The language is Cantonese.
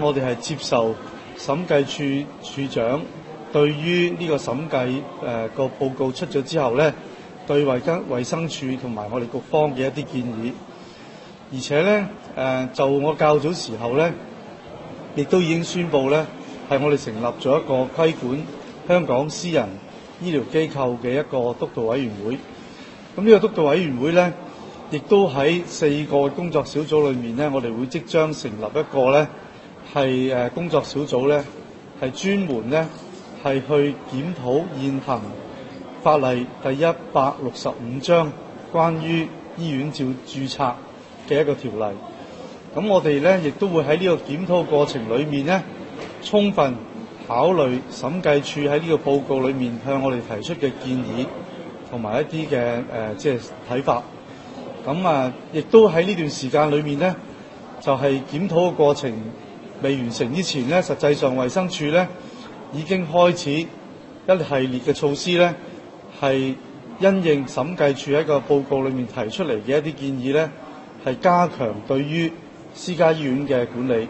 我哋係接受審計處處長對於呢個審計個報告出咗之後咧，對衛生署同埋我哋局方嘅一啲建議，而且咧就我較早時候咧，亦都已經宣布咧，係我哋成立咗一個規管香港私人醫療機構嘅一個督導委員會。咁呢個督導委員會咧，亦都喺4個工作小組裏面咧，我哋會即將成立一個咧係工作小組咧，係專門咧係去檢討現行法例第165章關於醫院註冊嘅一個條例。咁我哋咧亦都會喺呢個檢討過程裏面咧，充分考慮審計處喺呢個報告裏面向我哋提出嘅建議同埋一啲嘅即係睇法。咁亦都喺呢段時間裏面咧，就係檢討嘅過程未完成之前咧，實際上衛生署咧已經開始一系列嘅措施咧，係因應審計處喺個報告裏面提出嚟嘅一啲建議咧，係加強對於私家醫院嘅管理。